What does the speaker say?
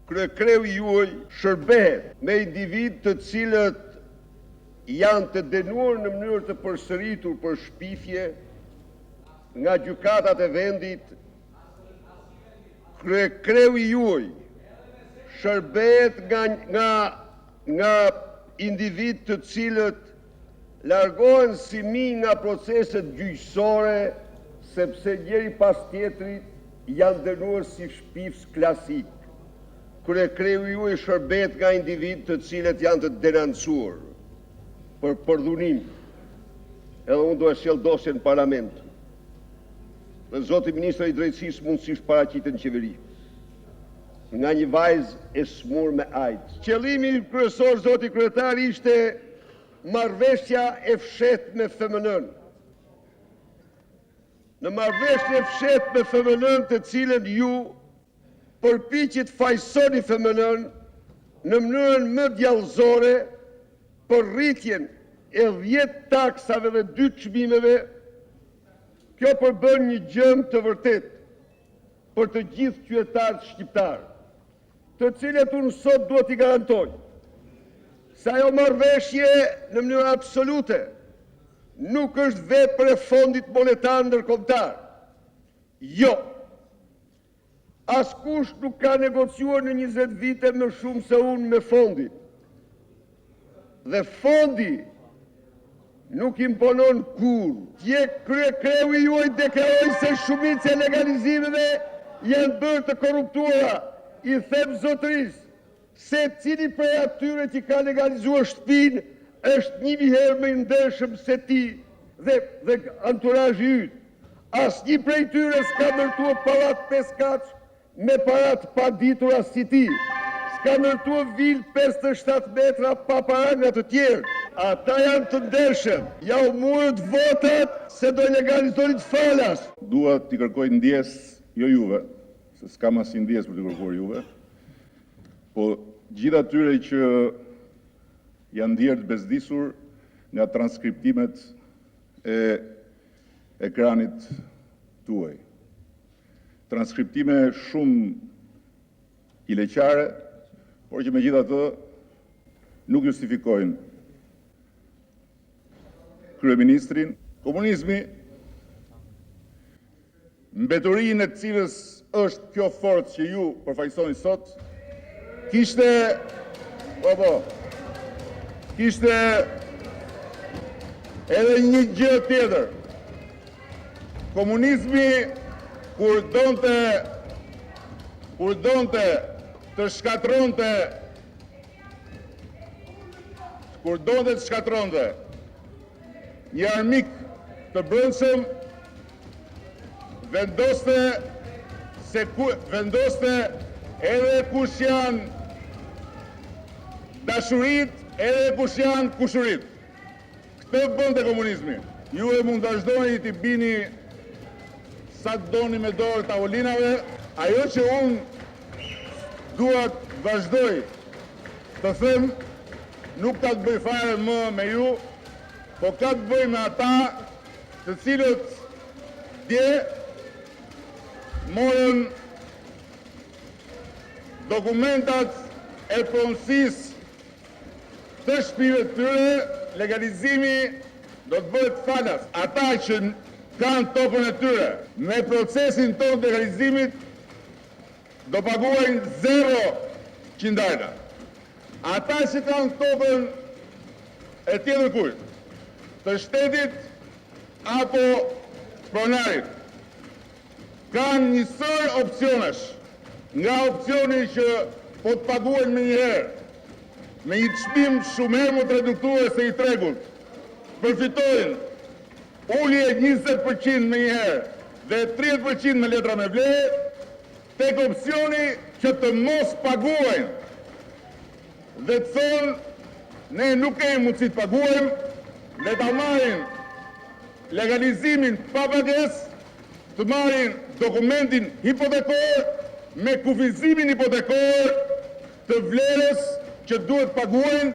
Kreu juaj shërbehet me individ të cilët janë të dënuar në mënyrë të përsëritur për shpifje nga gjykatat e vendit. Kreu juaj shërbehet nga individ të cilët largohen si mi nga proceset gjyqësore, sepse njëri pas tjetrit janë dënuar si shpifës klasik. Kreu juaj shërbehet nga individ të cilët janë të denoncuar për përdhunim. Edhe unë do e sjell dosjen në parlament. Dhe zoti ministri i drejtësisë mundësisht paraqitet në qeveri nga një vajzë e smur me AIDS. Qëllimi kryesor, zoti kryetar, ishte marrëveshja e fshehtë me FMN-n. Në marrëveshje e fshehtë me FMN-n, të cilën ju përpiqet fajsoni FMN-n në mënyrën më djallëzore për rritjen e 10 taksave dhe 2 çmimeve, kjo përbën një gjëm të vërtet për të gjithë qytetarët shqiptarë, të cilët unë sot duhet i garantoj se ajo marrëveshje në mënyrë absolute nuk është vepër e Fondit Monetar Ndërkombëtar. Jo. Askush nuk ka negociuar në 20 vite më shumë se unë me fondi. Dhe fondi nuk imponon kur. Kreu juaj deklaroi se shumica e legalizimeve janë bërë të korruptuara. I them zotërisë se cili prej atyre që ka legalizuar shtëpinë është 1000 herë më i ndershëm se ti dhe anturazhi yt. Asnjë prej tyre s'ka ndërtuar pallat 5 kaç me parat pa ditura si ti. S'ka ndërtuar vilë 57 metra pa para nga të tjerë. Ata janë të ndershëm. Ja u murët votat se do legalizoni të falas. Dua t'i kërkoj ndjes, jo juve, se s'kam as ndjes për t'i kërkuar juve, po gjithë atyre që janë ndjerë të bezdisur nga transkriptimet e ekranit tuaj. Transkriptime shumë ileqare, por që me gjitha të nuk justifikojnë kryeministrin. Komunizmi, mbeturinë e cilës është kjo forcë që ju përfaqësoni sot, kishte edhe një gjë tjetër. Komunizmi kur donte të shkatronte një armik të brendshëm, vendoste edhe kush janë dashurit, edhe kush janë kushurit. Këtë bënte komunizmi. Ju e mund të vazhdoni t'i bini sa të doni me dorë tavolinave. Ajo që unë dua të vazhdoj të them, nuk ka të bëj fare më me ju, po ka të bëj me ata të cilët dje morën dokumentat e pronësisë të shtëpive të tyre. Legalizimi do të bëhet falas. Ata që kanë tokën e tyre me procesin tonë të legalizimit do paguajnë 0 qindajna. Ata që kanë tokën e tjetër kujt, të shtetit apo pronarit, kanë njësër opcionesh. Nga opcioni që po të paguajnë me njëherë, me një çmim shumë herë më të reduktuar se i tregullt, përfitojnë ulje 20% me njëherë dhe 30% me letra me vlerë, tek opcioni që të mos paguajnë dhe të thonë ne nuk kemi mundësi të paguajmë, dhe ta marrin legalizimin pa pagesë, të marrin dokumentin hipotekor me kufizimin hipotekor të vlerës që duhet paguajnë.